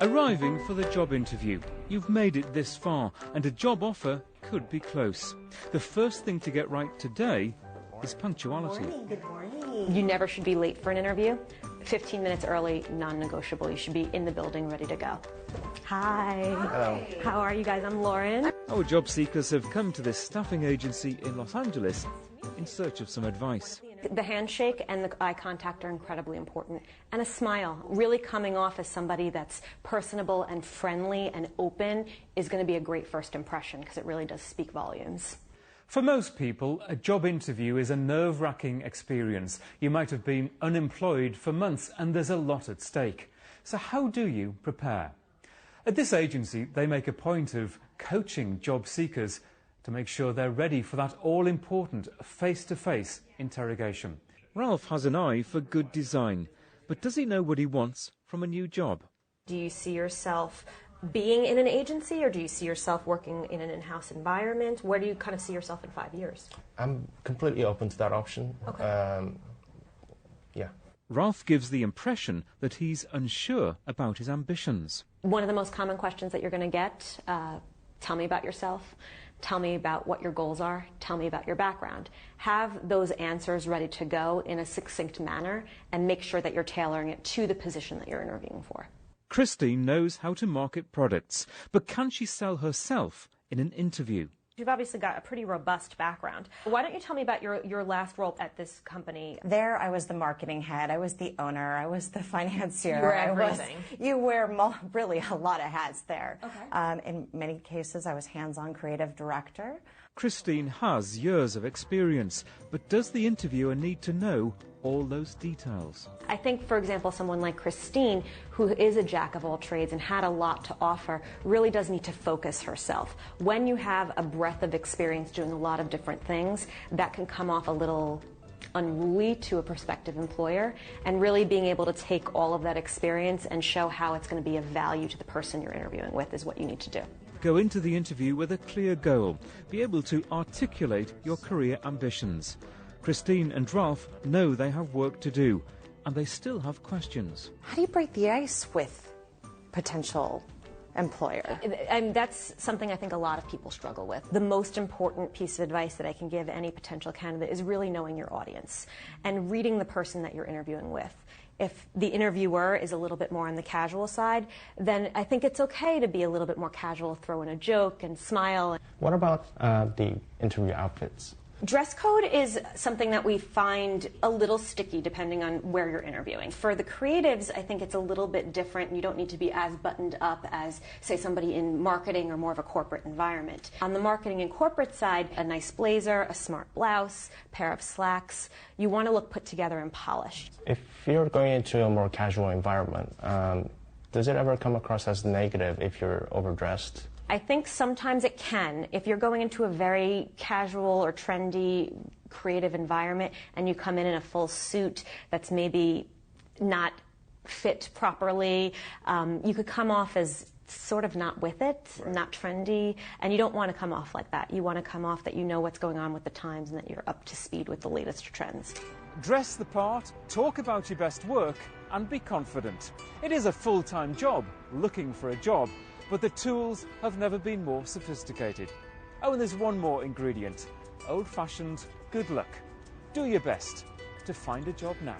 Arriving for the job interview. You've made it this far, and a job offer could be close. The first thing to get right today is punctuality. Good morning. You never should be late for an interview. 15 minutes early, non-negotiable. You should be in the building, ready to go. Hi. Hello. How are you guys? I'm Lauren. Our job seekers have come to this staffing agency in Los Angeles in search of some advice. The handshake and the eye contact are incredibly important. And a smile, really coming off as somebody that's personable and friendly and open is going to be a great first impression because it really does speak volumes. For most people, a job interview is a nerve-wracking experience. You might have been unemployed for months and there's a lot at stake. So how do you prepare? At this agency, they make a point of coaching job seekers to make sure they're ready for that all-important face-to-face interrogation. Ralph has an eye for good design, but does he know what he wants from a new job? Do you see yourself being in an agency, or do you see yourself working in an in-house environment? Where do you kind of see yourself in 5 years? I'm completely open to that option. Okay. Yeah. Ralph gives the impression that he's unsure about his ambitions. One of the most common questions that you're going to get, tell me about yourself. Tell me about what your goals are. Tell me about your background. Have those answers ready to go in a succinct manner and make sure that you're tailoring it to the position that you're interviewing for. Christine knows how to market products, but can she sell herself in an interview? You've obviously got a pretty robust background. Why don't you tell me about your last role at this company? There, I was the marketing head, I was the owner, I was the financier. You were everything. You wear really a lot of hats there. Okay. In many cases, I was hands-on creative director. Christine has years of experience, but does the interviewer need to know all those details? I think, for example, someone like Christine, who is a jack of all trades and had a lot to offer, really does need to focus herself. When you have a breadth of experience doing a lot of different things, that can come off a little unruly to a prospective employer, and really being able to take all of that experience and show how it's going to be of value to the person you're interviewing with is what you need to do. Go into the interview with a clear goal. Be able to articulate your career ambitions. Christine and Ralph know they have work to do, and they still have questions. How do you break the ice with potential employer? And that's something I think a lot of people struggle with. The most important piece of advice that I can give any potential candidate is really knowing your audience and reading the person that you're interviewing with. If the interviewer is a little bit more on the casual side, then I think it's okay to be a little bit more casual, throw in a joke and smile. What about the interview outfits? Dress code is something that we find a little sticky depending on where you're interviewing. For the creatives, I think it's a little bit different. You don't need to be as buttoned up as, say, somebody in marketing or more of a corporate environment. On the marketing and corporate side, a nice blazer, a smart blouse, pair of slacks. You want to look put together and polished. If you're going into a more casual environment, does it ever come across as negative if you're overdressed? I think sometimes it can. If you're going into a very casual or trendy creative environment and you come in a full suit that's maybe not fit properly, you could come off as sort of not with it, not trendy, and you don't want to come off like that. You want to come off that you know what's going on with the times and that you're up to speed with the latest trends. Dress the part, talk about your best work, and be confident. It is a full-time job, looking for a job, but the tools have never been more sophisticated. Oh, and there's one more ingredient: old-fashioned good luck. Do your best to find a job now.